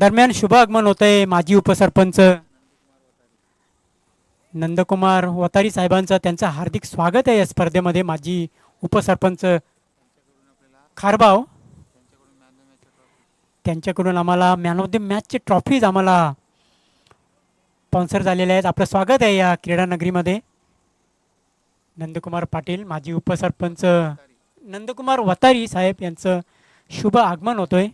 दरम्यान शुभ आगमन होत आहे माजी उपसरपंच नंदकुमार वतारी साहेबांचं. त्यांचं हार्दिक स्वागत आहे या स्पर्धेमध्ये. माजी उपसरपंच खारबाव त्यांच्याकडून आम्हाला मॅन ऑफ द मॅचचे ट्रॉफीज आम्हाला स्पॉन्सर झालेले आहेत. आपलं स्वागत आहे या क्रीडा नगरीमध्ये. नंदकुमार पाटील माजी उपसरपंच नंदकुमार वतारी साहेब यांचं शुभ आगमन होतोय.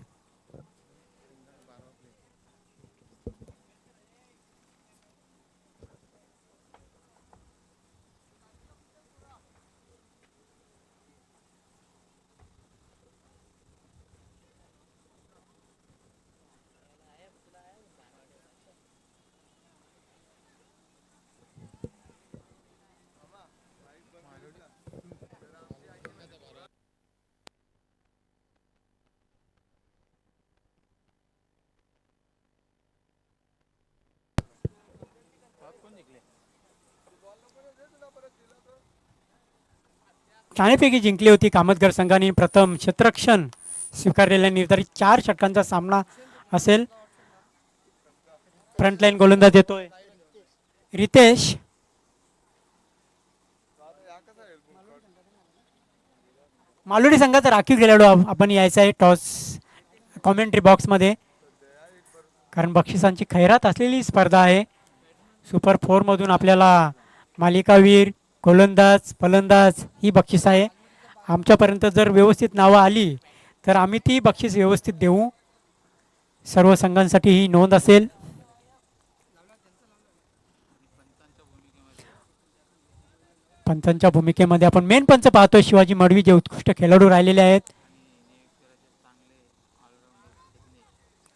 छानपैकी जिंकली होती कामतगर संघाने. प्रथम क्षेत्ररक्षण स्वीकारलेल्या निर्धारित 4 षटकांचा सामना असेल. फ्रंटलाईन गोलंदाज देतोय रितेश. मालुडी संघाचा राखीव खेळाडू आपण यायचा आहे टॉस कॉमेंट्री बॉक्समध्ये, कारण बक्षिसांची खैरात असलेली स्पर्धा आहे. सुपर 4मधून आपल्याला मालिकावीर, गोलंदाज, फलंदाज ही बक्षीस आहे. आमच्यापर्यंत जर व्यवस्थित नावं आली तर आम्ही ती बक्षीस व्यवस्थित देऊ. सर्व संघांसाठी ही नोंद असेल. पंचांच्या भूमिकेमध्ये आपण मेन पंच पाहतोय शिवाजी मडवी, जे उत्कृष्ट खेळाडू राहिलेले आहेत.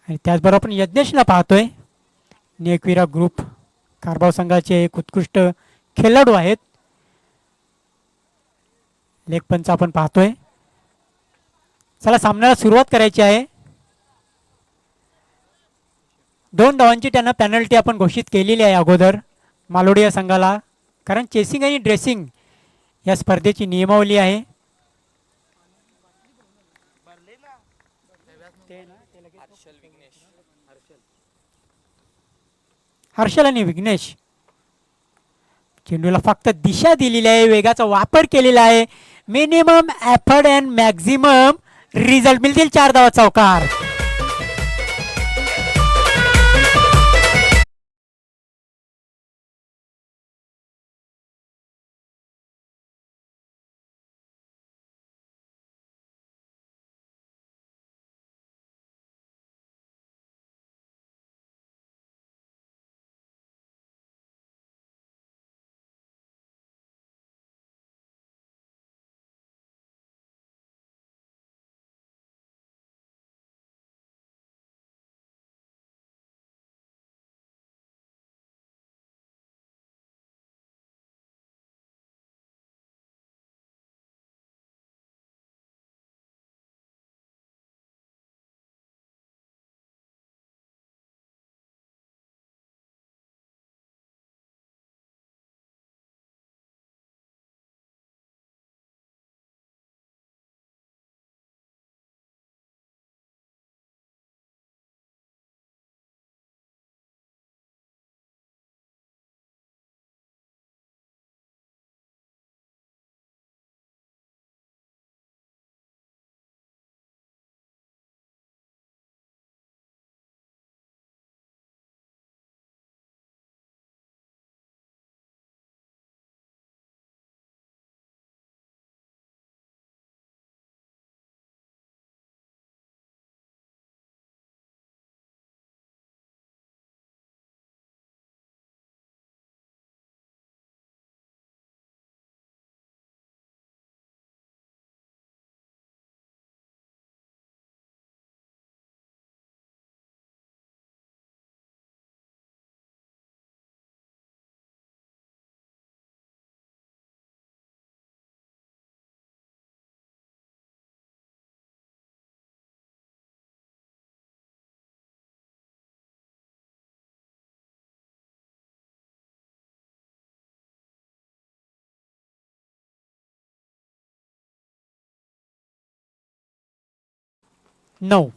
आणि त्याचबरोबर आपण यज्ञेशला पाहतोय. नेकविरा ग्रुप कारभाव संघाचे एक उत्कृष्ट खेळाडू आहेत. लेखपंच आपण पाहतोय. चला सामन्याला सुरुवात करायची आहे. 2 धावांची त्यांना पेनल्टी आपण घोषित केलेली आहे अगोदर मालोडी या संघाला, कारण चेसिंग आणि ड्रेसिंग या स्पर्धेची नियमावली आहे. हर्षल आणि विघ्नेश चेंडूला फक्त दिशा दिलेली आहे, वेगाचा वापर केलेला आहे. Minimum effort and maximum result मिळतील. 4 धावा चौकार. नऊ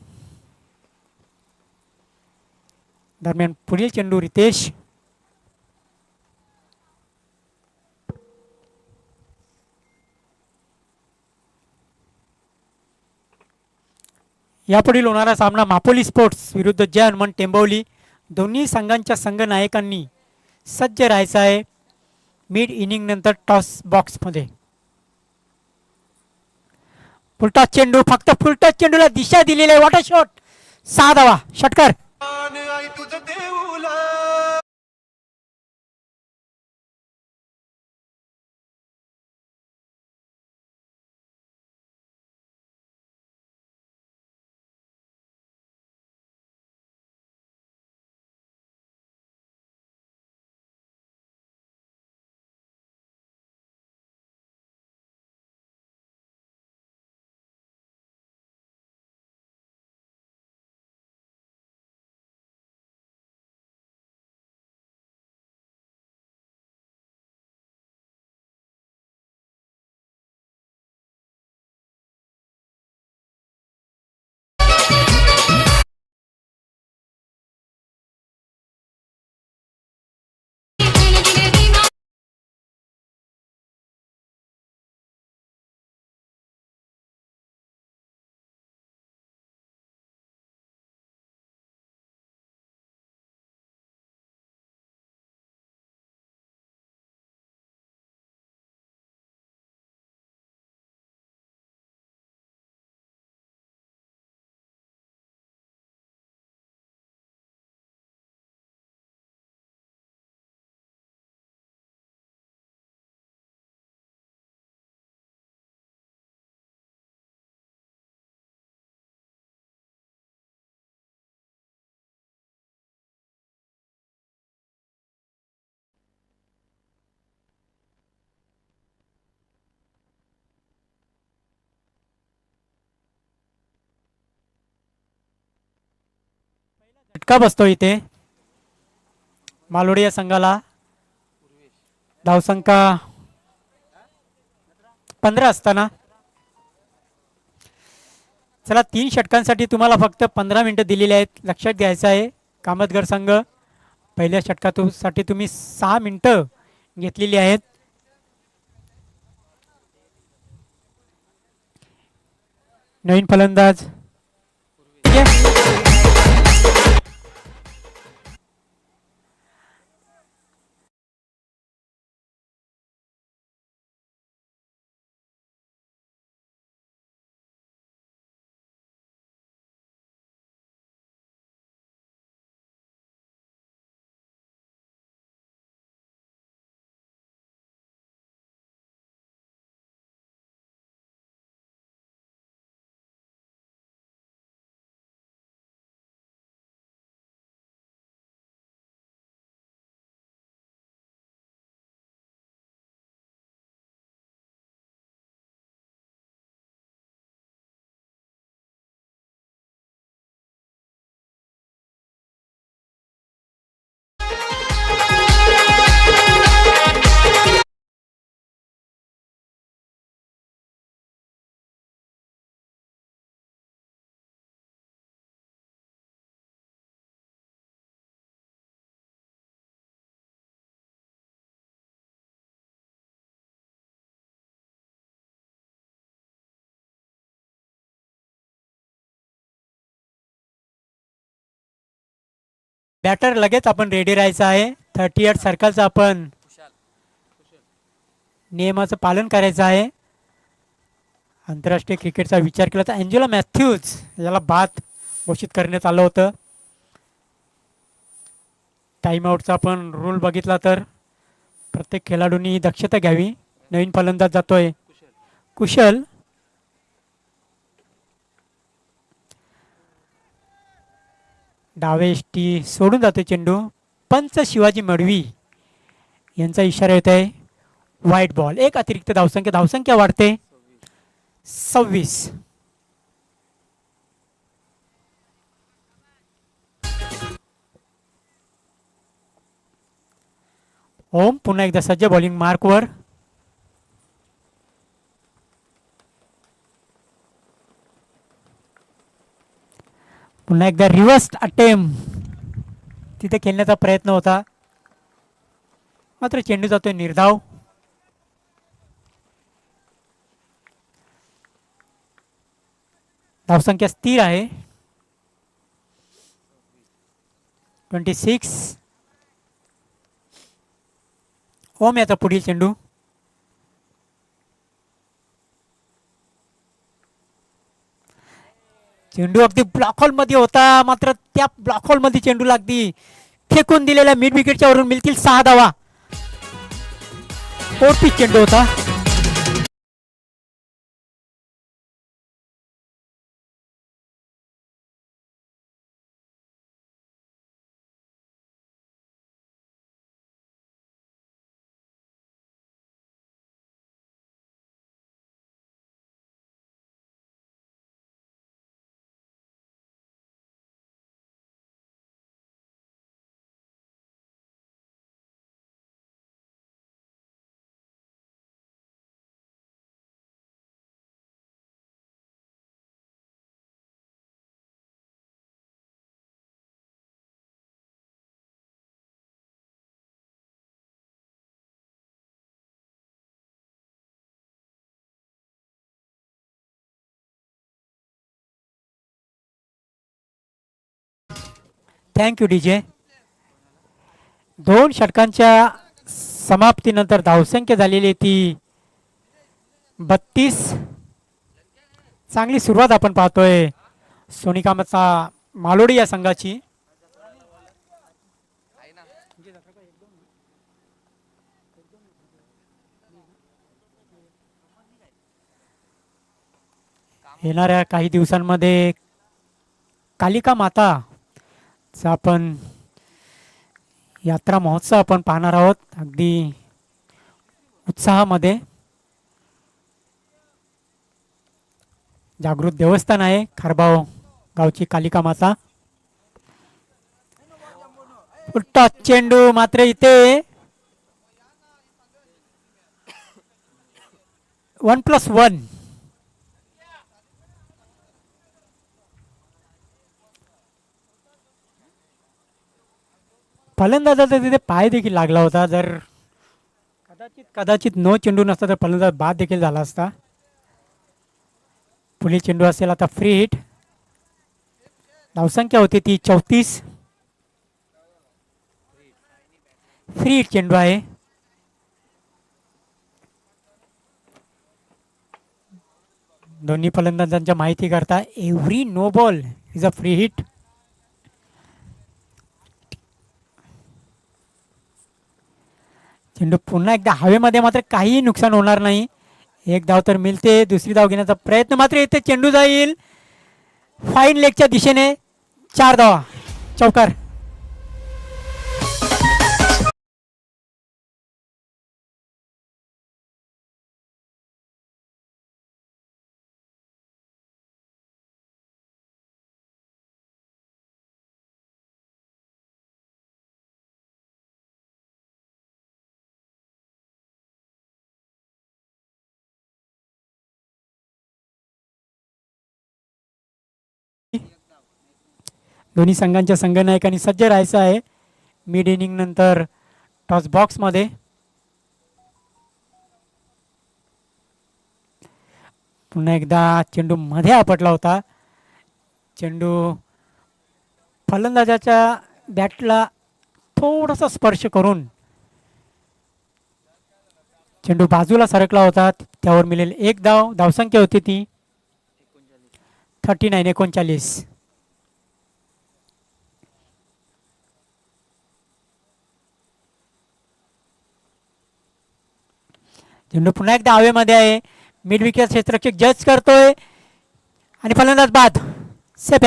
दरम्यान पुढील चेंडू रितेश. यापुढील होणारा सामना मापोली स्पोर्ट्स विरुद्ध जय हनुमान टेंबवली. दोन्ही संघांच्या संघ नायकांनी सज्ज राहायचं आहे मिड इनिंग नंतर टॉस बॉक्समध्ये. फुलटॉस चेंडू, फक्त फुलटॉस चेंडूला दिशा दिलेली आहे. वॉटर शॉट, 6 धावा, षटकार. झटका बसतो इथे मालोडी या संघाला. धावसंख्या 15 असताना. चला, 3 षटकांसाठी तुम्हाला फक्त 15 मिनिटं दिलेली आहेत. लक्षात घ्यायचं आहे कामतगर संघ पहिल्या षटकासाठी तुम्ही 6 मिनिटं घेतलेली आहेत. नवीन फलंदाज बॅटर लगेच आपण रेडी राहायचं आहे. 38 सर्कलचं आपण नियमाचं पालन करायचं आहे. आंतरराष्ट्रीय क्रिकेटचा विचार केला तर अँजेलो मॅथ्यूज याला बाद घोषित करण्यात आलं होतं. टाईमआउटचा आपण रूल बघितला तर प्रत्येक खेळाडूंनी दक्षता घ्यावी. नवीन फलंदाज जातोय कुशल. डावे एष्टी सोडून जातो चेंडू. पंच शिवाजी मडवी यांचा इशारा येत आहे व्हाईट बॉल. एक अतिरिक्त धावसंख्या वाढते 26. ओम पुन्हा एकदा सज्ज बॉलिंग मार्कवर. पुन्हा एकदा रिव्हर्स अटेम्प्ट. तिथे खेळण्याचा प्रयत्न होता, मात्र चेंडू जातोय निर्धाव. धावसंख्या स्थिर आहे 26. ओम याचा पुढील चेंडू. चेंडू अगदी ब्लॉक होल मध्ये होता, मात्र त्या ब्लॉक होल मध्ये चेंडूला अगदी फेकून दिलेल्या मिड विकेटच्या वरून मिळतील 6 धावा. पिच चेंडू होता. Thank you DJ. 2 षटकांच्या समाप्तीनंतर धावसंख्या झालेली ती 32. चांगली सुरुवात आपण पाहतोय सोनिकामचा मालोडी या संघाची. येणाऱ्या काही दिवसांमध्ये कालिका माता चा आपण यात्रा महोत्सव आपण पाहणार आहोत अगदी उत्साहामध्ये. जागृत देवस्थान आहे खारबाव गावची कालिका माता. उलटा चेंडू, मात्र इथे 1+1. फलंदाजाचा तिथे पाय देखील लागला होता. जर कदाचित नो चेंडू नसता तर फलंदाज बाद देखील झाला असता. पुढील चेंडू असेल आता फ्री हिट. धावसंख्या होती ती 34. फ्री हिट चेंडू आहे. दोन्ही फलंदाजांच्या माहिती करता every no ball is a free hit. चेंडू पुन्हा एकदा हवेमध्ये, मात्र काहीही नुकसान होणार नाही. एक धाव तर मिळते. दुसरी धाव घेण्याचा प्रयत्न, मात्र इथे चेंडू जाईल फाईन लेगच्या दिशेने. 4 धावा. चौकार. दोन्ही संघांच्या संघनायकांनी सज्ज राहायचं आहे मिड इनिंग नंतर टॉस बॉक्स मध्ये. पुन्हा एकदा चेंडू मध्ये आपटला होता. चेंडू फलंदाजाच्या बॅटला थोडासा स्पर्श करून चेंडू बाजूला सरकला होता. त्यावर मिळेल 1 धाव. धावसंख्या होती ती 39. चेंडू पुन्हा एकदा हवेमध्ये आहे. मिड विकेट क्षेत्ररक्षक जज करतोय आणि फलंदाज बाद. सेफ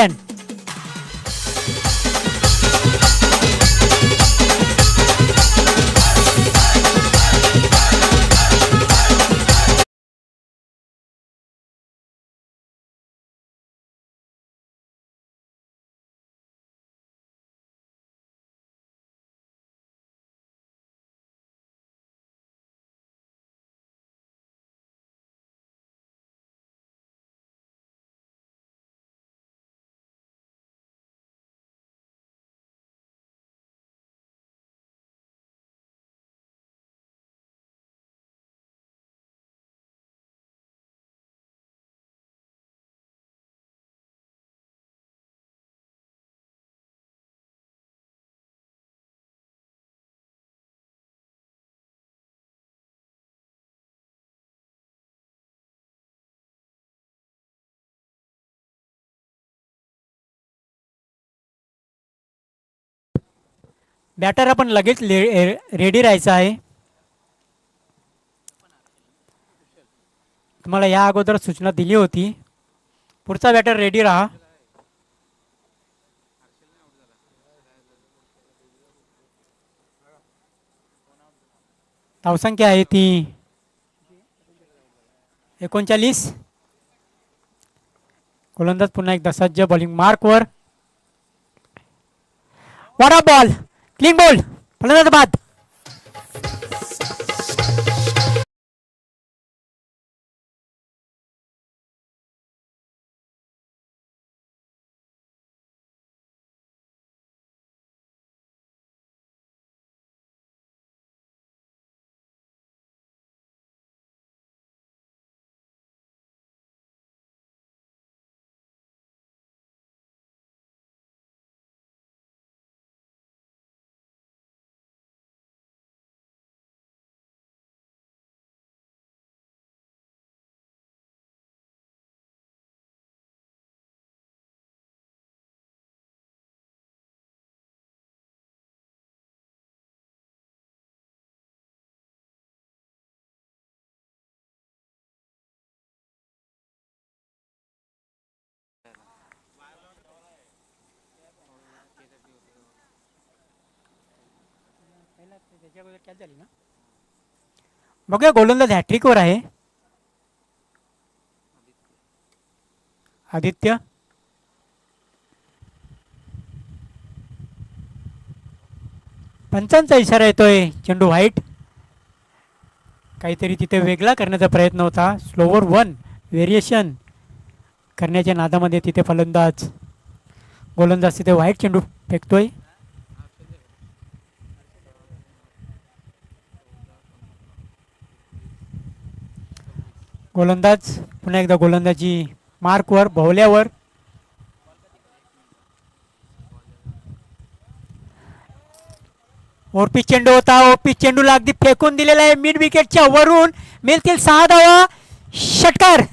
बॅटर आपण लगेच रेडी राहायचं आहे. तुम्हाला या अगोदर सूचना दिली होती. पुढचा बॅटर रेडी राहा. धावसंख्या आहे ती 39. गोलंदाज पुन्हा एकदा सज्ज बॉलिंग मार्कवर. वॉट बॉल, क्लीन बॉल, फलंदाज बाद. बघूया, गोलंदाज हॅट्रिकवर आहे. आदित्य. पंचांचा इशारा येतोय. चेंडू व्हाईट. काहीतरी तिथे वेगळा करण्याचा प्रयत्न होता. स्लोवर 1 व्हेरिएशन करण्याच्या नादामध्ये तिथे फलंदाज गोलंदाज तिथे व्हाईट चेंडू फेकतोय. गोलंदाज पुन्हा एकदा गोलंदाजी मार्कवर, भोवल्यावर. ओरपी चेंडू होता. ओपी चेंडूला अगदी फेकून दिलेला आहे. मिड विकेटच्या वरून मिळतील 6 धावा. षटकार.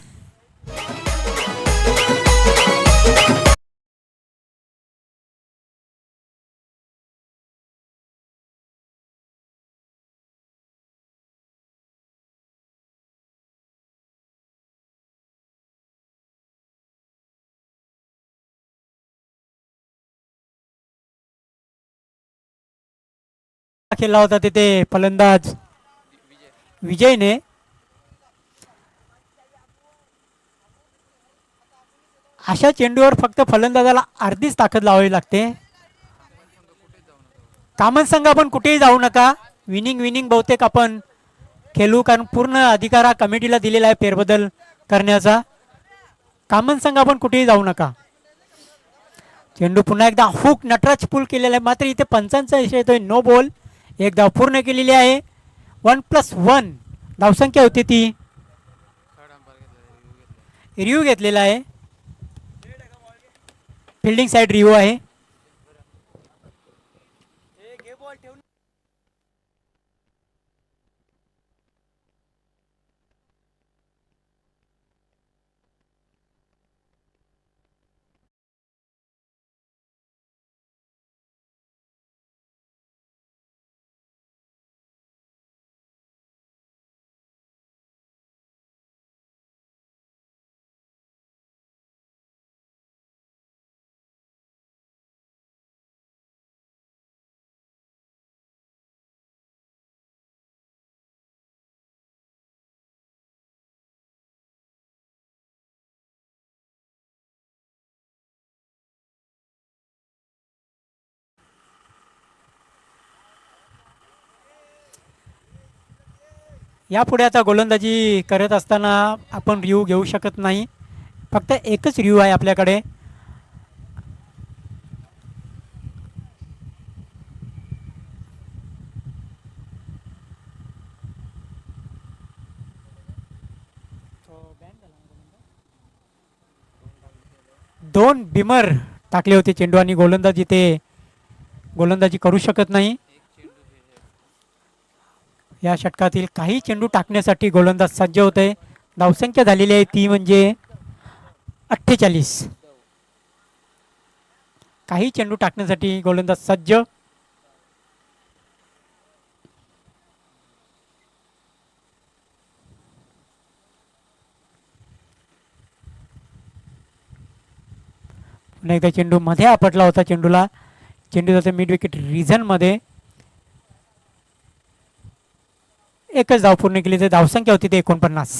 खेळला होता तिथे फलंदाज विजयने. अशा चेंडूवर फक्त फलंदाजाला अर्धीच ताकद लावावी लागते. कामन संघ आपण कुठेही जाऊ नका. विनिंग बहुतेक आपण खेळू, कारण पूर्ण अधिकार हा कमिटीला दिलेला आहे फेरबदल करण्याचा. कामन संघ आपण कुठेही जाऊ नका. चेंडू पुन्हा एकदा हुक नटराज पूल केलेला आहे. मात्र इथे पंचांचा इशारा येतोय. No ball. एक धाव पूर्ण केलेली आहे. 1+1 धावसंख्या होती ती. रिव्ह्यू घेतलेला आहे. फिल्डिंग साईड रिव्ह्यू आहे. यापुढे आता गोलंदाजी करत असताना आपण रिव्ह्यू घेऊ शकत नाही. फक्त एकच रिव्ह्यू आहे आपल्याकडे. दोन बिमर टाकले होते चेंडू आणि गोलंदाज इथे गोलंदाजी करू शकत नाही. या षटकातील काही चेंडू टाकण्यासाठी गोलंदाज सज्ज होते. धावसंख्या झालेली आहे ती म्हणजे 48. काही चेंडू टाकण्यासाठी गोलंदाज सज्ज. पुन्हा एकदा चेंडू मध्ये आपटला होता. चेंडू जातो मिड विकेट रिझनमध्ये. एकच धाव पूर्ण केली तर धावसंख्या होती ते 49.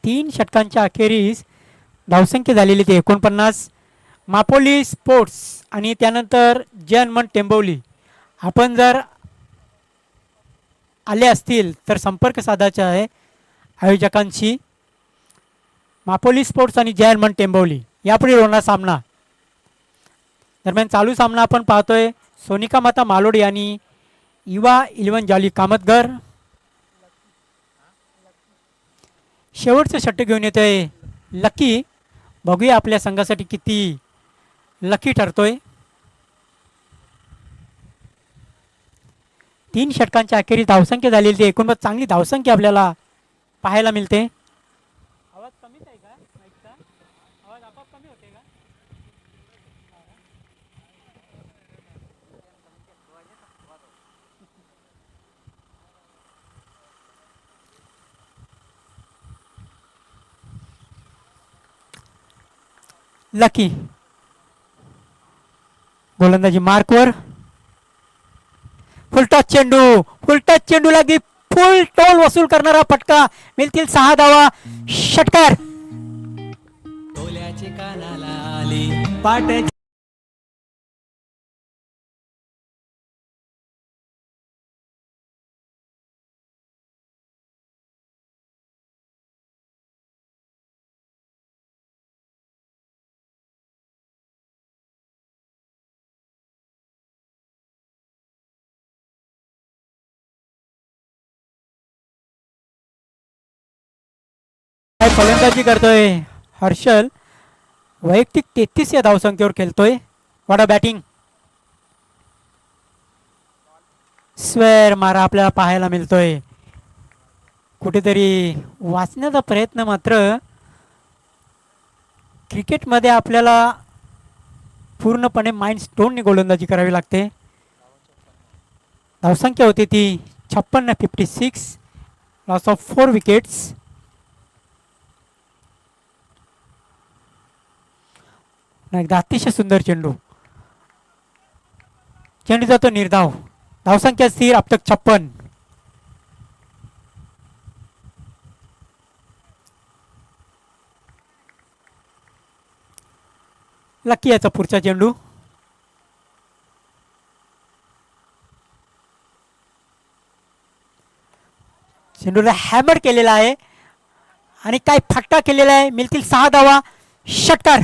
3 षटकांच्या अखेरीस धावसंख्या झालेली ते 49. मापोली स्पोर्ट्स आणि त्यानंतर जय हनुमान टेंबवली आपण जर आले असतील तर संपर्क साधायचा आहे आयोजकांशी. मापोली स्पोर्ट्स आणि जय हनुमान टेंबवली यापुढे होणार सामना. दरम्यान चालू सामना आपण पाहतोय सोनिका माता मालोडी आणि युवा 11 जॉली कामतगर. शेवटचं षटक घेऊन येतोय लकी. बघूया आपल्या संघासाठी किती लकी ठरतोय. 3 षटकांच्या अखेरीस धावसंख्या झालेली एकूण चांगली धावसंख्या आपल्याला पाहायला मिळते. आवाज कमीच आहे का माईकचा? आवाज आपोआप कमी होते का? लकी गोलंदाजी मार्कवर. फुलटॉस चेंडू लागली. फुल टोल वसूल करणारा फटका. मिळतील 6 धावा. षटकार. कानाला आली पाट. फलंदाजी करतोय हर्षल. वैयक्तिक 33 या धावसंख्येवर खेळतोय. वडा बॅटिंग. स्वेर मारा आपल्याला पाहायला मिळतोय. कुठेतरी वाचण्याचा प्रयत्न मात्र क्रिकेटमध्ये आपल्याला पूर्णपणे माइंड स्टोनने गोलंदाजी करावी लागते. धावसंख्या होती ती 56. 56. Loss of 4 wickets. एकदा अतिशय सुंदर चेंडू जातो निर्धाव. धावसंख्या स्थिर. अब तक 56. लकी याचा पुढचा चेंडू. चेंडूला हॅमर केलेला आहे आणि काय फटका केलेला आहे. मिळतील 6 धावा. षटकार.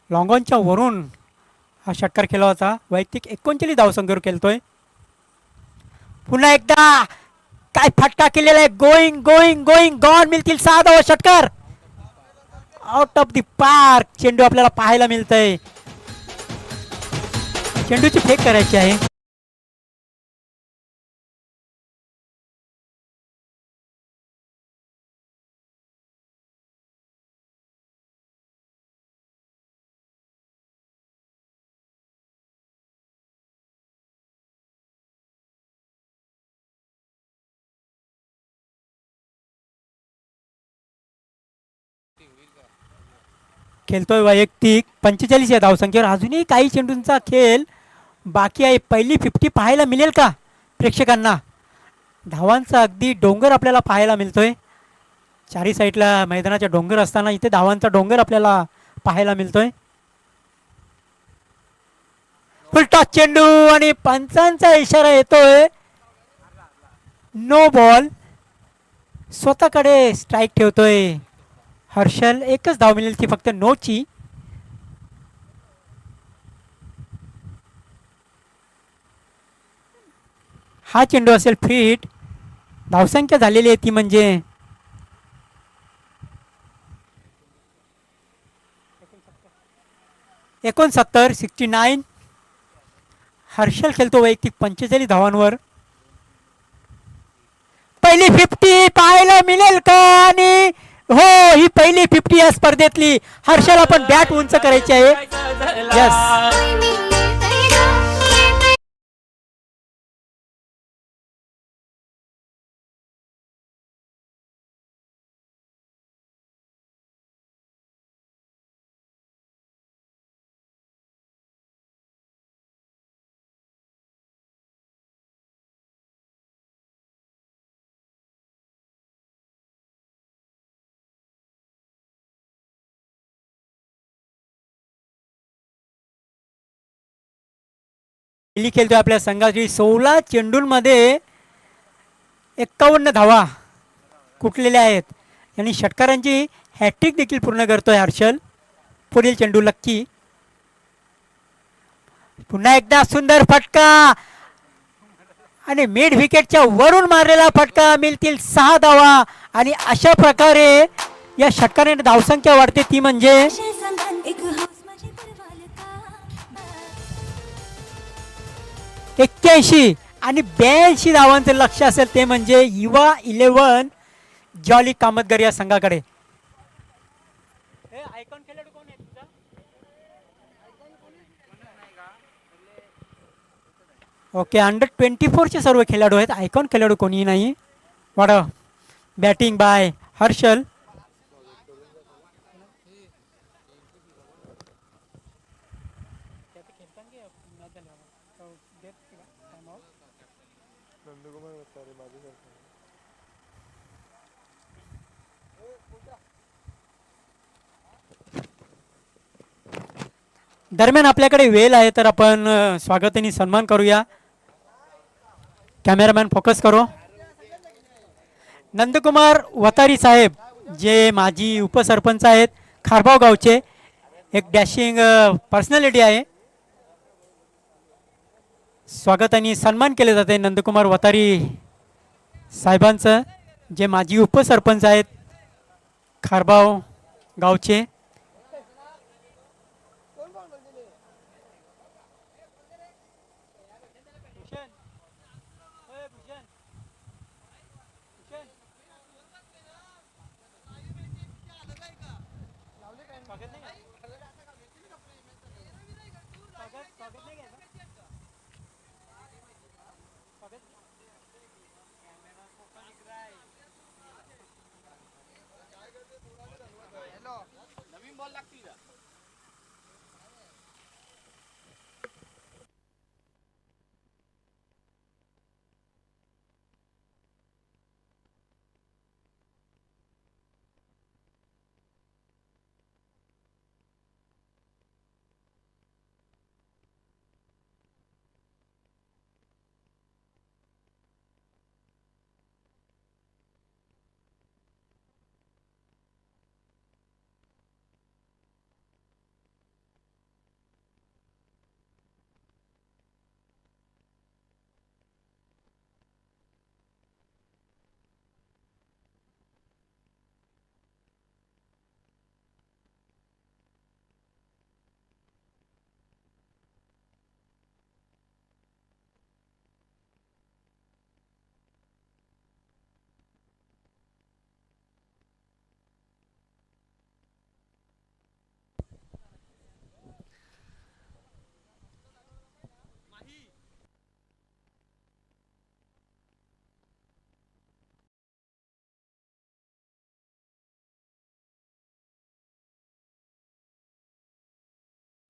लॉंगॉनच्या वरून हा षटकार केला होता. वैयक्तिक 39 धावसंख्येवर खेळतोय. पुन्हा एकदा काय फटका केलेला आहे. Going gone. मिळतील 6 धावा. षटकार. आउट ऑफ द पार्क चेंडू आपल्याला पाहायला मिळतंय. चेंडूची फेक करायची आहे. खेळतोय वैयक्तिक 45 या धावसंख्येवर. अजूनही काही चेंडूंचा खेळ बाकी आहे. पहिली 50 पाहायला मिळेल का प्रेक्षकांना? धावांचा अगदी डोंगर आपल्याला पाहायला मिळतोय. चारी साईडला मैदानाच्या डोंगर असताना इथे धावांचा डोंगर आपल्याला पाहायला मिळतोय. फुलटॉस चेंडू आणि पंचांचा इशारा येतोय. No ball. स्वतःकडे स्ट्राईक ठेवतोय हर्षल. एकच धाव मिळेल ती फक्त नोची. हा चेंडू असेल फिट. धावसंख्या झालेली आहे ती म्हणजे 69. हर्षल खेळतो वैयक्तिक 45 धावांवर. पहिली 50 पाहायला मिळेल का? आणि हो, ही पहिली 50 या स्पर्धेतली. हर्षल आपण बॅट उंच करायची आहे. यस, पहिली खेळतोय आपल्या संघाची. 16 चेंडूंमध्ये 51 धावा कुठलेल्या आहेत आणि षटकारांची हॅट्रिक देखील पूर्ण करतोय हर्षल. पुढील चेंडू लक्की. पुन्हा एकदा सुंदर फटका आणि मिड विकेटच्या वरून मारलेला फटका. मिळतील 6 धावा आणि अशा प्रकारे या षटकाराने धावसंख्या वाढते, ती म्हणजे 81 आणि 82 धावांचं लक्ष असेल, ते म्हणजे युवा 11 जॉली कामतगर या संघाकडे. ओके, अंडर 24 चे सर्व खेळाडू आहेत, आयकॉन खेळाडू कोणीही नाही. वाडा बॅटिंग बाय हर्षल. दरम्यान आपल्याकडे वेळ आहे, तर आपण स्वागत आणि सन्मान करूया. कॅमेरामॅन फोकस करो. नंदकुमार वतारी साहेब, जे माजी उपसरपंच आहेत खारबाव गावचे, एक डॅशिंग पर्सनॅलिटी आहे. स्वागत आणि सन्मान केले जाते नंदकुमार वतारी साहेबांचं, जे माजी उपसरपंच आहेत खारबाव गावचे.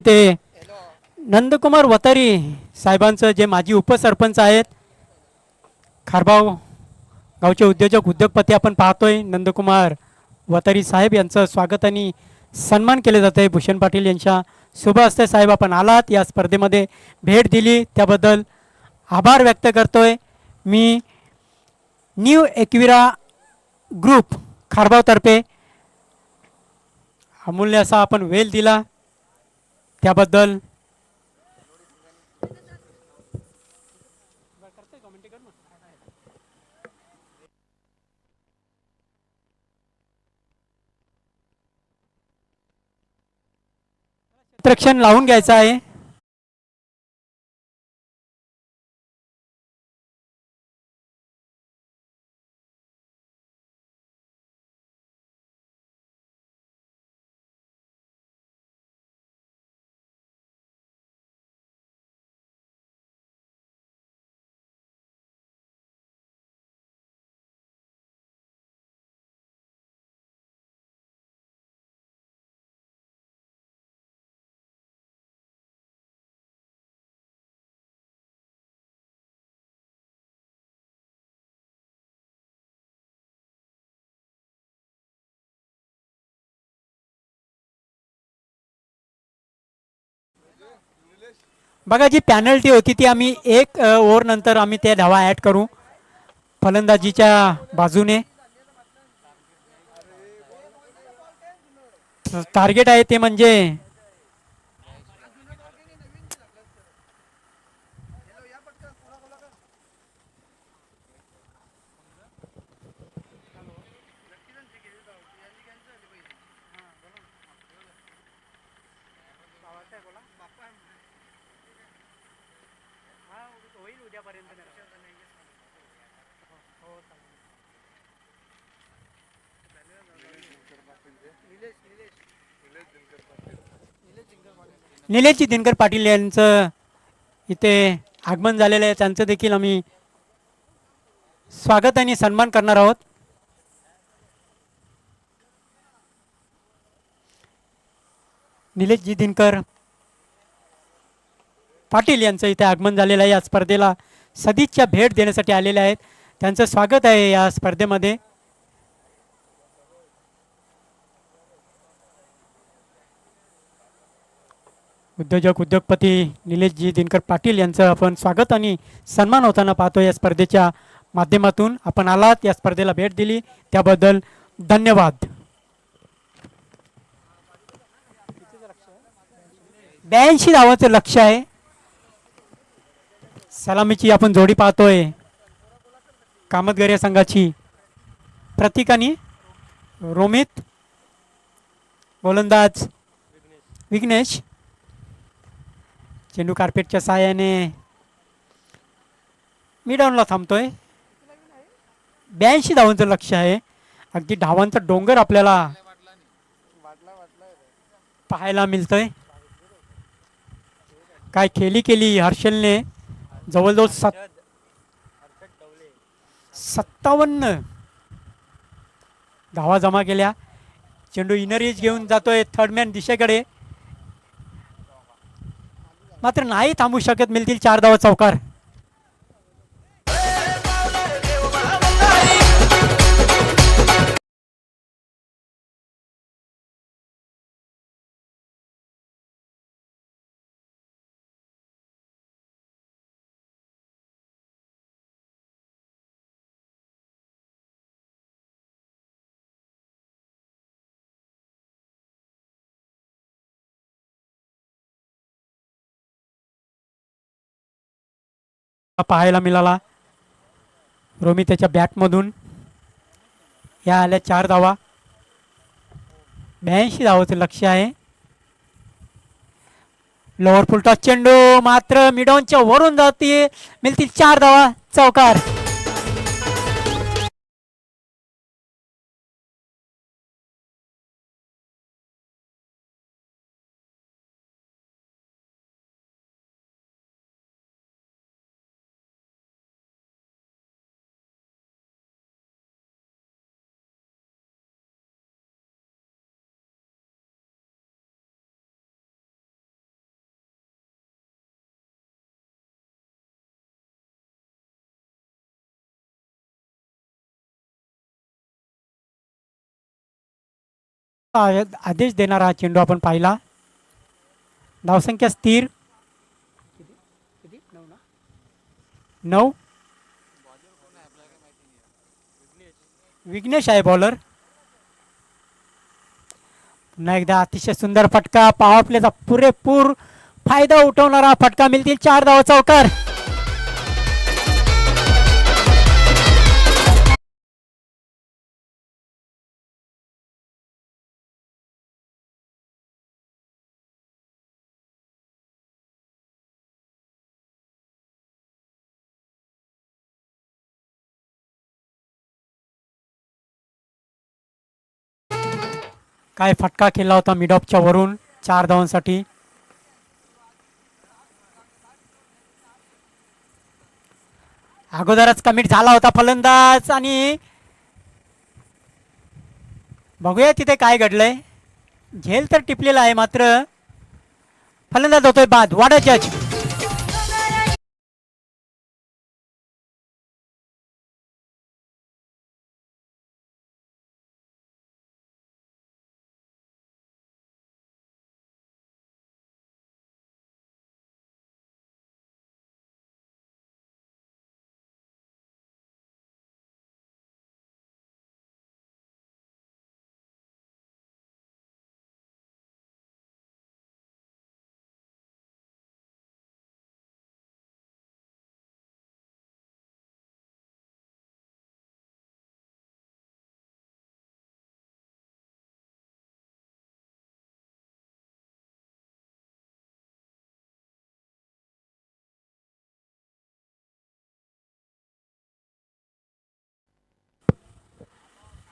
ते नंदकुमार वतारी साहेबांचं, जे माजी उपसरपंच आहेत खारबाव गावचे उद्योजक उद्योगपती आपण पाहतोय. नंदकुमार वतारी साहेब यांचं स्वागत आणि सन्मान केले जाते भूषण पाटील यांच्या शुभ हस्ते. साहेब, आपण आलात, या स्पर्धेमध्ये भेट दिली, त्याबद्दल आभार व्यक्त करतोय मी. न्यू एकविरा ग्रुप खारबावतर्फे अमूल्य असा आपण वेळ दिला, त्याबद्दल क्षेत्ररक्षण लावून घ्यायचं आहे. बघा जी पॅनल्टी होती ती आम्ही एक ओव्हर नंतर आम्ही त्या धावा ॲड करू फलंदाजीच्या बाजूने. टार्गेट आहे ते म्हणजे निलेशजी दिनकर पाटील यांचं इथे आगमन झालेलं आहे. त्यांचं देखील आम्ही स्वागत आणि सन्मान करणार आहोत. निलेशजी दिनकर पाटील यांचं इथे आगमन झालेलं आहे. या स्पर्धेला सदिच्छा भेट देण्यासाठी आलेले आहेत. त्यांचं स्वागत आहे या स्पर्धेमध्ये. उद्योगपती निलेशजी दिनकर पाटील यांचं आपण स्वागत आणि सन्मान होताना पाहतो या स्पर्धेच्या माध्यमातून. आपण आलात या स्पर्धेला भेट दिली त्याबद्दल धन्यवाद. 82 धावांचं लक्ष आहे. सलामीची आपण जोडी पाहतोय कामतगर संघाची प्रतीक आणि रोमित. गोलंदाज विघ्नेश. चेंडू कार्पेटच्या साहाय्याने मिडॉनला थांबतोय. 82 धावांचं लक्ष आहे. अगदी धावांचा डोंगर आपल्याला पाहायला मिळतोय. काय खेळी केली हर्षलने. जवळजवळ 57 धावा जमा केल्या. चेंडू इनरीज घेऊन जातोय थर्डमॅन दिशेकडे, मात्र नाही थांबू शकत. मिळतील 4 धावा चौकार. पाहायला मिळाला रोमित त्याच्या बॅटमधून. या आल्या 4 धावा. 82 धावाचं लक्ष आहे. लोअर फुलटॉस चेंडू मात्र मिडॉनच्या वरून जाते. मिळतील 4 धावा चौकार. आदेश देणारा हा चेंडू आपण पाहिला. धावसंख्या स्थिर 9. विघ्नेश आहे बॉलर. पुन्हा एकदा अतिशय सुंदर फटका. पॉवर प्लेचा पुरेपूर फायदा उठवणारा फटका. मिळतील 4 धावा चौकार. काय फटका केला होता मिडॉपच्या वरून 4 धावांसाठी. अगोदरच कमिट झाला होता फलंदाज आणि बघूया तिथे काय घडलंय. झेल तर टिपलेला आहे मात्र फलंदाज होतोय बाद. वाडा जज.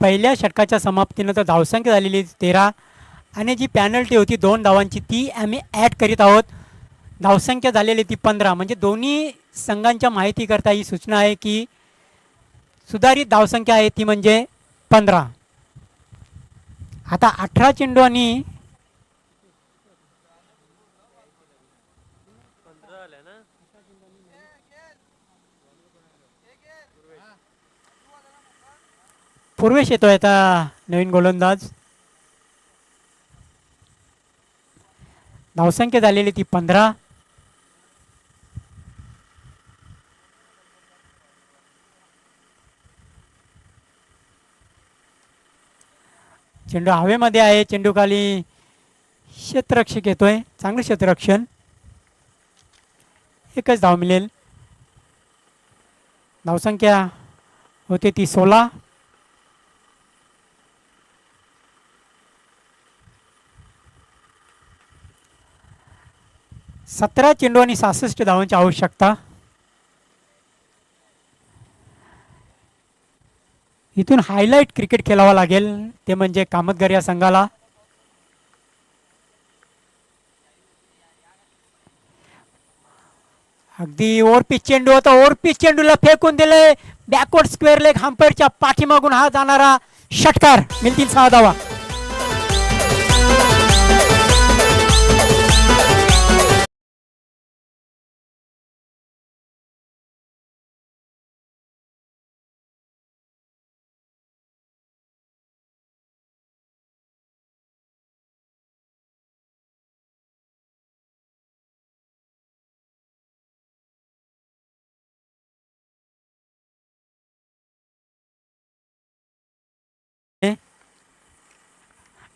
पहिल्या षटकाच्या समाप्तीनंतर धावसंख्या झालेली 13 आणि जी पॅनल्टी होती 2 धावांची ती आम्ही ॲड करीत आहोत. धावसंख्या झालेली ती 15. म्हणजे दोन्ही संघांच्या माहितीकरता ही सूचना आहे की सुधारित धावसंख्या आहे ती म्हणजे 15. आता 18 चेंडू आणि पूर्वेश येतोय आता नवीन गोलंदाज. धावसंख्या झालेली ती 15. चेंडू हवेमध्ये आहे. चेंडू खाली क्षेत्ररक्षक येतोय. चांगलं क्षेत्ररक्षण. एकच धाव मिळेल. धावसंख्या होते ती 16. सतरा चेंडू आणि 66 धावांची आवश्यकता. इथून हायलाइट क्रिकेट खेळावं लागेल ते म्हणजे कामतगर या संघाला. अगदी ओव्हरपिच चेंडू होता. ओव्हरपिच चेंडूला फेकून दिले. बॅकवर्ड स्क्वेअर लेग हंपरच्या पाठीमागून हा जाणारा षटकार. मिळतील 6 धावा.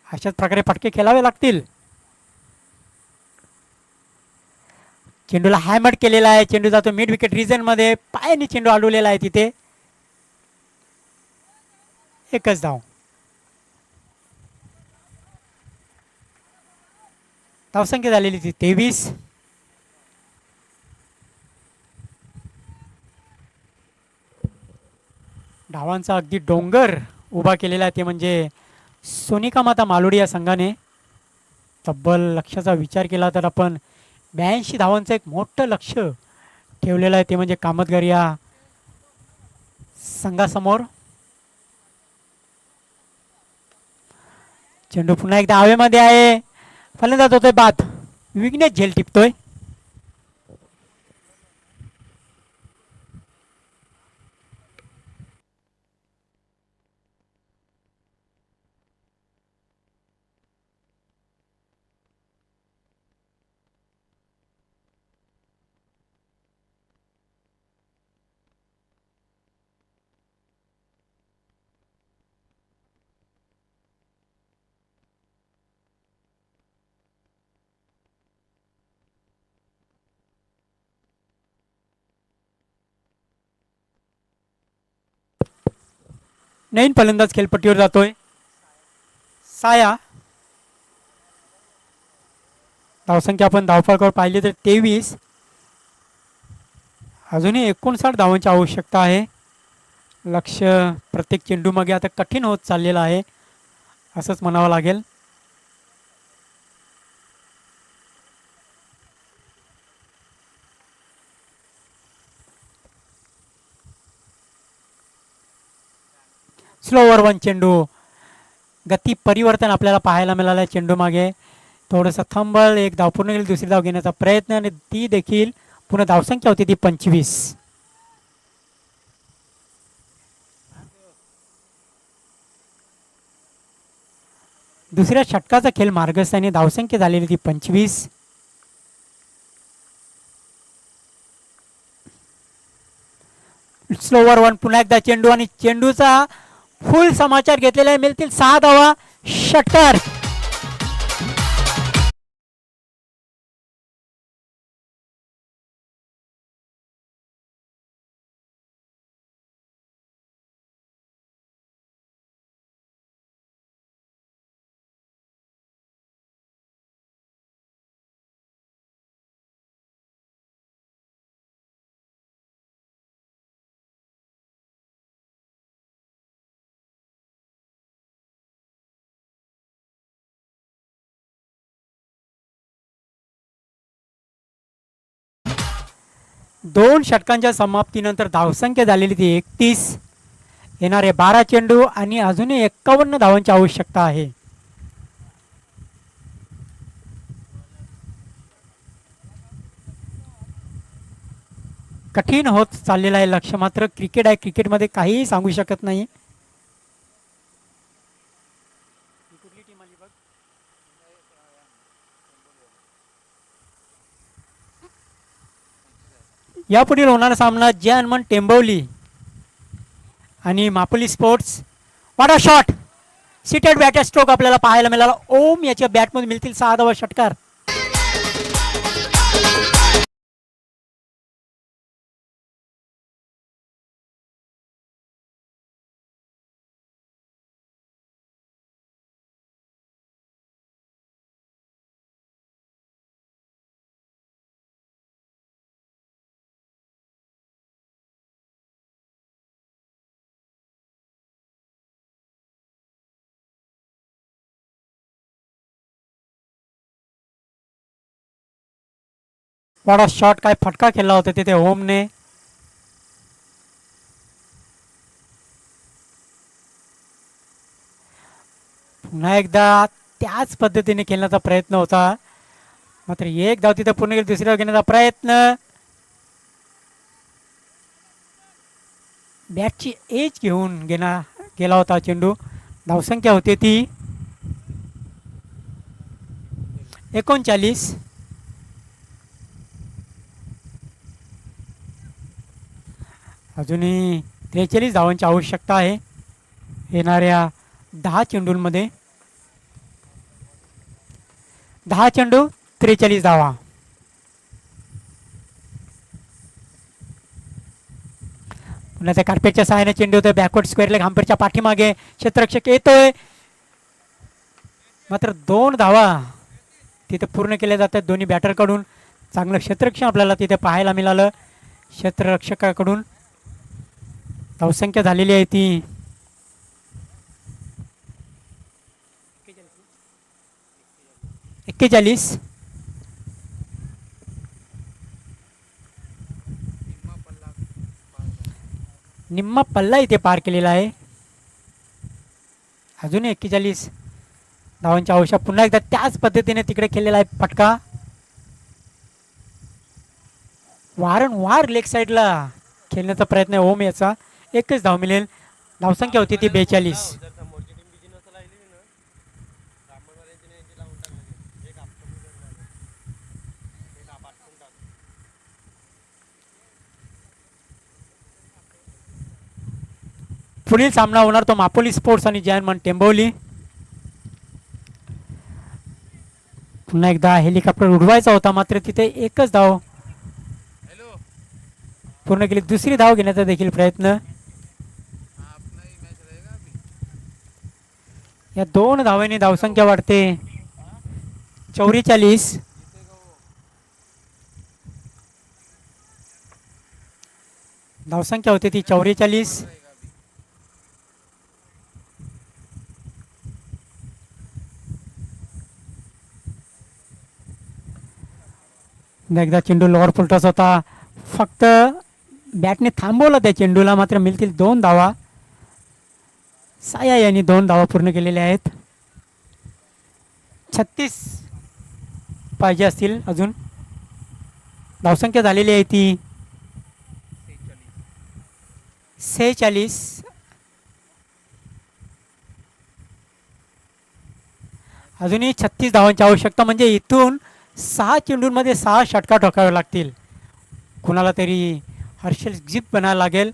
अशाच प्रकारे फटके खेळावे लागतील. चेंडूला हॅमर केलेला आहे. चेंडू जातो मिड विकेट रिजन मध्ये. पायाने चेंडू अडवलेला आहे तिथे. एकच धाव. धावसंख्या झालेली ती 23. धावांचा अगदी डोंगर उभा केलेला आहे ते म्हणजे सोनिका माता मालोडी या संघाने. तब्बल लक्षाचा विचार केला तर आपण 82 धावांचं एक मोठं लक्ष ठेवलेलं आहे ते म्हणजे कामतगर या संघासमोर. चेंडू पुन्हा एकदा हवेमध्ये आहे. फलंदाज होतोय बाद. विघ्नेश झेल टिपतोय. नवीन फलंदाज खेळपट्टीवर जातोय. साया. धावसंख्या आपण धावफलकावर पाहिली तर 23. अजूनही 59 धावांची आवश्यकता आहे. लक्ष प्रत्येक चेंडू मागे आता कठीण होत चाललेलं आहे असंच म्हणावं लागेल. स्लोवर वन चेंडू. गती परिवर्तन आपल्याला पाहायला मिळालं. चेंडू मागे थोडंसं थांबल. एक धाव पूर्ण केली. दुसरी धाव घेण्याचा प्रयत्न आणि ती देखील पुन्हा धावसंख्या होती ती 25. दुसऱ्या षटकाचा खेळ मार्गस्थानी. धावसंख्या झालेली ती 25. Slower one. पुन्हा एकदा चेंडू आणि चेंडूचा फुल समाचार घेतलेला आहे. मिळतील 6 धावा. षटकार. 2 षटकांच्या समाप्तीनंतर धावसंख्या झालेली ती 31. येणारे 12 चेंडू आणि अजूनही 51 धावांची आवश्यकता आहे. कठीण होत चाललेलं आहे लक्ष, मात्र क्रिकेट आहे, क्रिकेटमध्ये काहीही सांगू शकत नाही. यापुढील होणारा सामना जॅनमन टेंबवली आणि मापोली स्पोर्ट्स. वाडा शॉट, सिटेड बॅटर स्ट्रोक आपल्याला पाहायला मिळाला. ओम याच्या बॅटमध्ये मिळतील 6 धावा षटकार. वाडा शॉट, काय फटका केला होता तिथे ओमने. पुन्हा एकदा त्याच पद्धतीने खेळण्याचा प्रयत्न होता, मात्र एक धाव तिथे पूर्ण केली. दुसरी धाव घेण्याचा प्रयत्न. बॅटची एज घेऊन गेला होता चेंडू. धावसंख्या होती ती 39. अजूनही 43 धावांची आवश्यकता आहे येणाऱ्या 10 चेंडूंमध्ये. 10 चेंडू 43 धावा. पुन्हा त्या कार्पेटच्या सहाय्याने चेंडू होतोय बॅकवर्ड स्क्वेअर लेग हॅम्परच्या पाठीमागे. क्षेत्ररक्षक येतोय, मात्र 2 धावा तिथे पूर्ण केल्या जातात दोन्ही बॅटरकडून. चांगलं क्षेत्ररक्षण आपल्याला तिथे पाहायला मिळालं क्षेत्ररक्षकाकडून. धावसंख्या झालेली आहे ती 41. निम्मा पल्ला इथे पार केलेला आहे. अजून 41 धावांची आवश्यक. पुन्हा एकदा त्याच पद्धतीने तिकडे केलेला आहे फटका. वारंवार लेग साईडला खेळण्याचा प्रयत्न आहे ओम याचा. एकच धाव मिळेल. धावसंख्या होती ती 42. पुढील सामना होणार तो मापोली स्पोर्ट्स आणि जॅनमन टेंबवली. पुन्हा एकदा हेलिकॉप्टर उडवायचा होता, मात्र तिथे एकच धाव पूर्ण केली. दुसरी धाव घेण्याचा देखील प्रयत्न. या 2 धावांनी धावसंख्या वाढते 44. धावसंख्या होती ती 44. एकदा चेंडू लोअर फुलटॉस होता, फक्त बॅटने थांबवलं त्या चेंडूला, मात्र मिळतील 2 धावा. साया यांनी 2 धावा पूर्ण केलेल्या आहेत. 36 पाहिजे असतील अजून. धावसंख्या झालेली आहे ती 46. अजूनही 36 धावांची आवश्यकता, म्हणजे इथून 6 चेंडूंमध्ये 6 षटका ठोकावे लागतील. कुणाला तरी हर्षल जीप बनावं लागेल,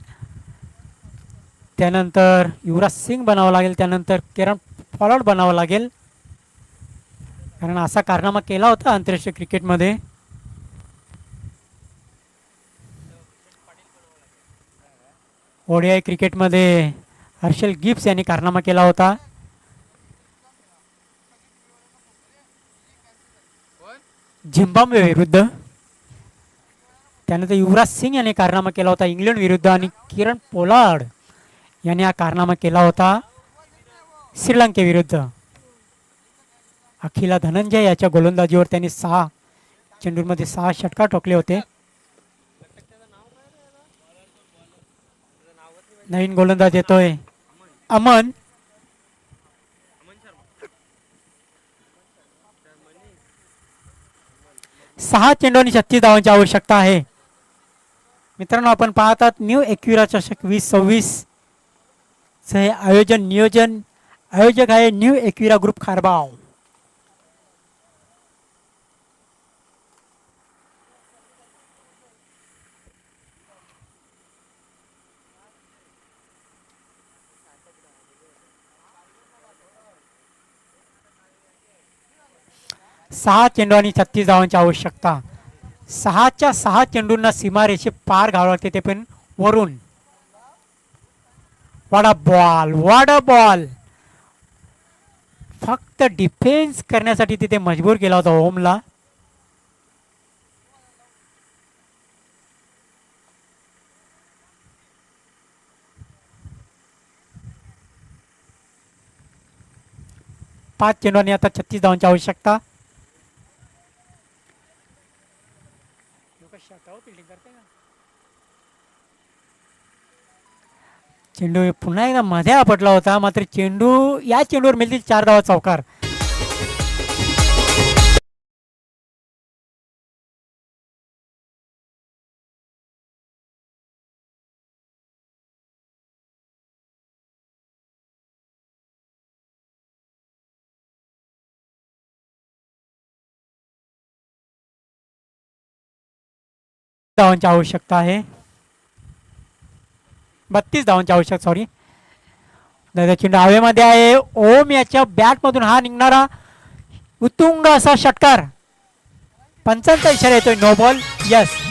त्यानंतर युवराज सिंग बनावं लागेल, त्यानंतर किरण पोलार्ड बनावं लागेल, कारण असा कारनामा केला होता आंतरराष्ट्रीय क्रिकेटमध्ये. ओडीआय क्रिकेटमध्ये हर्षल गिब्स यांनी कारनामा केला होता. झिम्बाब्वे विरुद्ध. त्यानंतर युवराज सिंग यांनी कारनामा केला होता इंग्लंड विरुद्ध, आणि किरण पोलार्ड यांनी हा कारनामा केला होता श्रीलंकेविरुद्ध. अखिला धनंजय याच्या गोलंदाजीवर त्यांनी 6 चेंडूंमध्ये 6 षटकार ठोकले होते. नवीन गोलंदाज येतोय अमन. 6 चेंडू आणि 36 धावांची आवश्यकता आहे. मित्रांनो आपण पाहतात न्यू एकविरा चषक 2026 हे नियोजन आयोजक आहे न्यू एकविरा ग्रुप खारबाव. सहा चेंडू आणि 36 धावांची आवश्यकता. 6च्या 6 चेंडूंना सीमारेषे पार घालावे लागते ते पण वरून. वाडा बॉल फक्त डिफेन्स करण्यासाठी तिथे मजबूर केला होता ओमला. पाच चेंडू आणि आता 36 धावांची आवश्यकता. चेंडू पुन्हा एकदा मध्ये आपटला होता मात्र चेंडू या चेंडूवर मिळतील 4 धावा चौकार. धावांची आवश्यकता आहे. 32 धावांची आवश्यक सॉरी. दादा चेंडू हवेमध्ये आहे. ओम याच्या बॅट मधून हा निघणारा उत्तुंग असा षटकार. पंचांचा इशारा येतोय नो बॉल. यस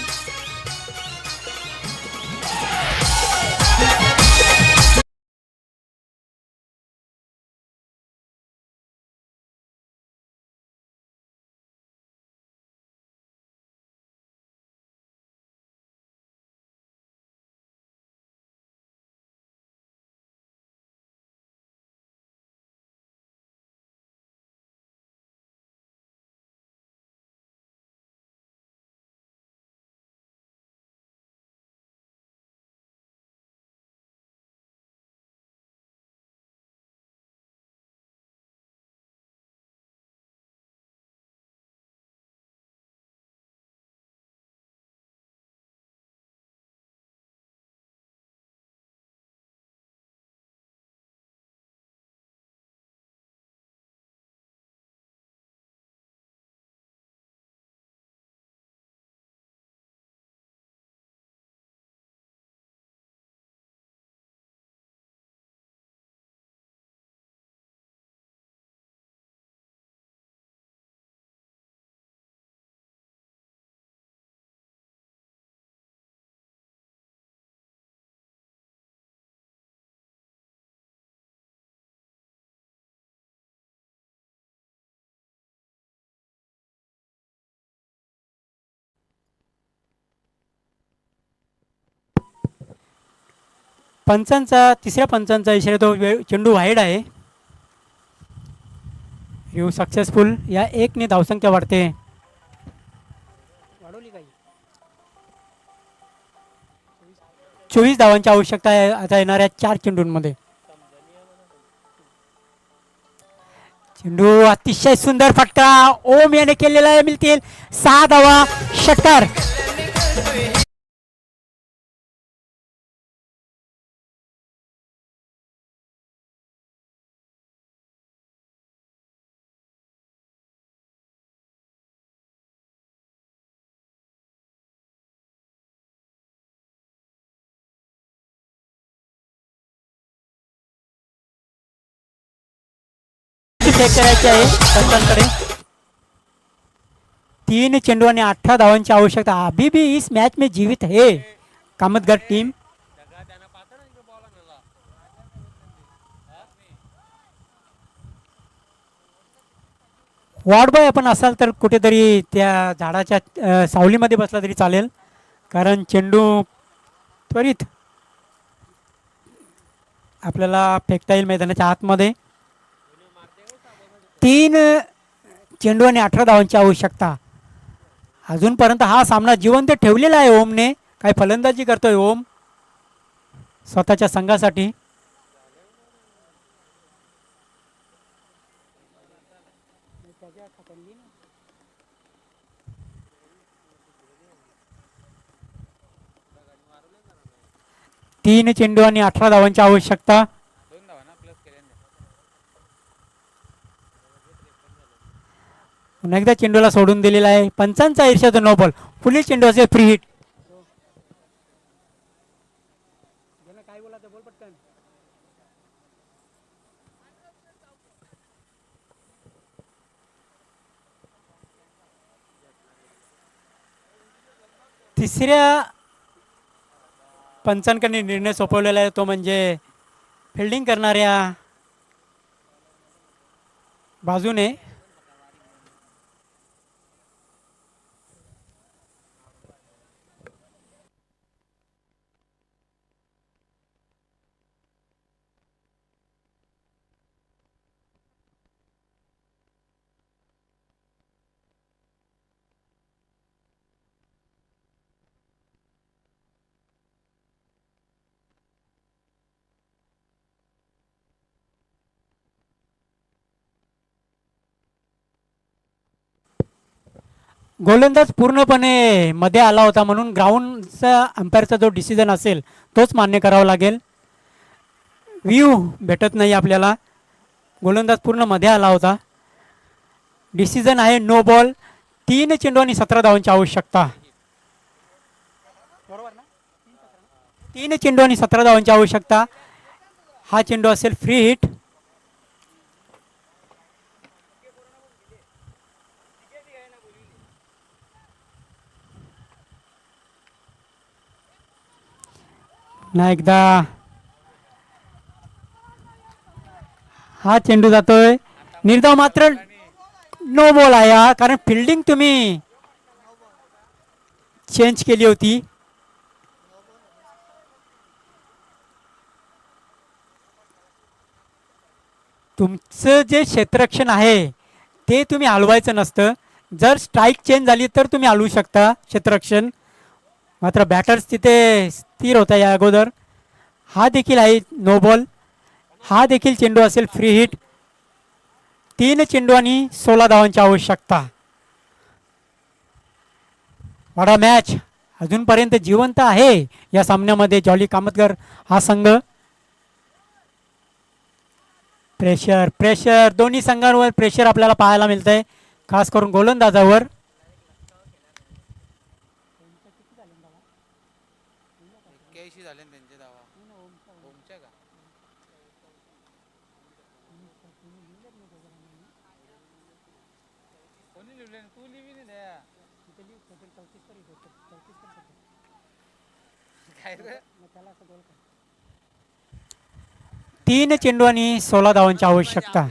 तिसऱ्या पंचांचा इशारा तो चेंडू वाईड आहे. You successful. या 1 ने धावसंख्या वाढते. 24 धावांची आवश्यकता आहे आता येणाऱ्या 4 चेंडूंमध्ये. चेंडू अतिशय सुंदर फटका ओम याने केलेला आहे. मिळतील 6 धावा. षटकार. करायचे आहे पंचांकडे. 3 चेंडू आणि 18 धावांची आवश्यकता. अभी भी इस मैच में जीवित है कामतगढ़ टीम. वॉर्ड बॉय आपण असाल तर कुठेतरी त्या झाडाच्या सावलीमध्ये बसला तरी चालेल कारण चेंडू त्वरित आपल्याला फेकता येईल मैदानाच्या आतमध्ये. 3 चेंडू आणि 18 धावांची आवश्यकता. अजूनपर्यंत हा सामना जिवंत ठेवलेला आहे ओमने. काय फलंदाजी करतोय ओम. स्वतःच्या संघासाठी. तीन चेंडू आणि 18 धावांची आवश्यकता. पुन्हा एकदा चेंडूला सोडून दिलेला आहे. पंचांचा ईर्ष्याचा नो बॉल. पुढील चेंडू असेल फ्री हिट. तिसऱ्या पंचांकडे निर्णय सोपवलेला आहे, तो म्हणजे फिल्डिंग करणाऱ्या बाजूने. गोलंदाज पूर्णपणे मध्ये आला होता, म्हणून ग्राउंडचा अंपायरचा जो डिसिजन असेल तोच मान्य करावा लागेल. व्ह्यू भेटत नाही आपल्याला. गोलंदाज पूर्ण मध्ये आला होता. डिसिजन आहे नो बॉल. 3 चेंडू आणि 17 धावांची आवश्यकता. 3 चेंडू आणि 17 धावांची आवश्यकता. हा चेंडू असेल फ्री हिट. ना एकदा हा चेंडू जातोय निर्धाव, मात्र नो बॉल आहे हा, कारण फिल्डिंग तुम्ही चेंज केली होती. तुमचं जे क्षेत्ररक्षण आहे ते तुम्ही हलवायचं नसतं. जर स्ट्राईक चेंज झाली तर तुम्ही हलवू शकता क्षेत्ररक्षण, मात्र बॅटर्स तिथे स्थिर होता या अगोदर. हा देखील आहे नो बॉल. हा देखील चेंडू असेल फ्री हिट. 3 चेंडू आणि 16 धावांची आवश्यकता. वडा मॅच अजूनपर्यंत जिवंत आहे या सामन्यामध्ये. जॉली कामतकर हा संघ. प्रेशर प्रेशर दोन्ही संघांवर प्रेशर आपल्याला पाहायला मिळतंय, खास करून गोलंदाजावर. तीन चेंडू आणि 16 धावांची आवश्यकता.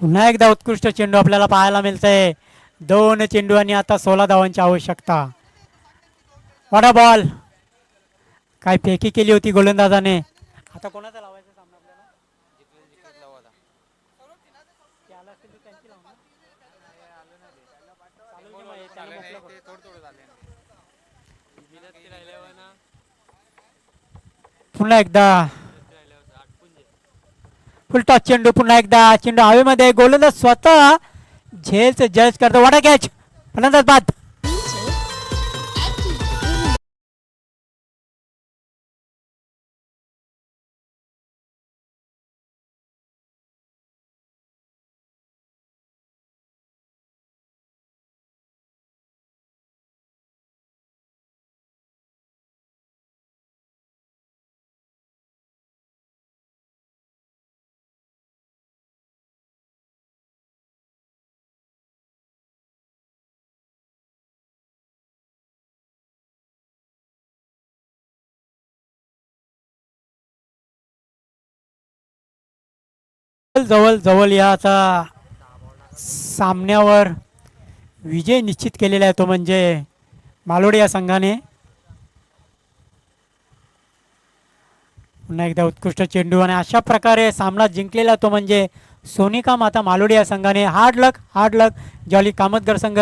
पुन्हा एकदा उत्कृष्ट चेंडू आपल्याला पाहायला मिळतंय. 2 चेंडू आणि आता 16 धावांची आवश्यकता. वडा बॉल. काय फेकी केली होती गोलंदाजाने. आता कोणाचा लावायचा सामना आपल्याला. पुन्हा एकदा फुलटॉस चेंडू. पुन्हा एकदा चेंडू हवेमध्ये. गोलंदाज स्वतः झेलचं जज करतो. वडा कॅच. फलंदाज बाद. जवळ जवळ या आता सामन्यावर विजय निश्चित केलेला आहे, तो म्हणजे मालोड या संघाने. पुन्हा एकदा उत्कृष्ट चेंडू आणि अशा प्रकारे सामना जिंकलेला तो म्हणजे सोनिका माता मालोडी या संघाने हार्ड लक जॉली कामतगर संघ.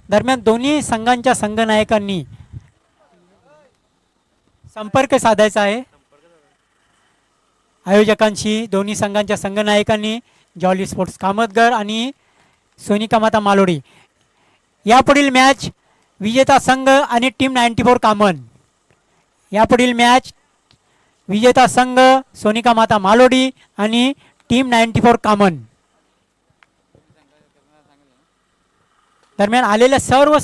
दरम्यान दोन्ही संघांच्या संघनायकांनी संपर्क साधायचा आहे आयोजकांशी. दोन्ही संघांच्या संघनायकांनी जॉली स्पोर्ट्स कामतगर आणि सोनिका माता मालोडी. यापुढील मॅच विजेता संघ आणि टीम 94 कामन. यापुढील मॅच विजेता संघ सोनिका माता मालोडी आणि टीम 94 कामन. दरम्यान आलेल्या सर्व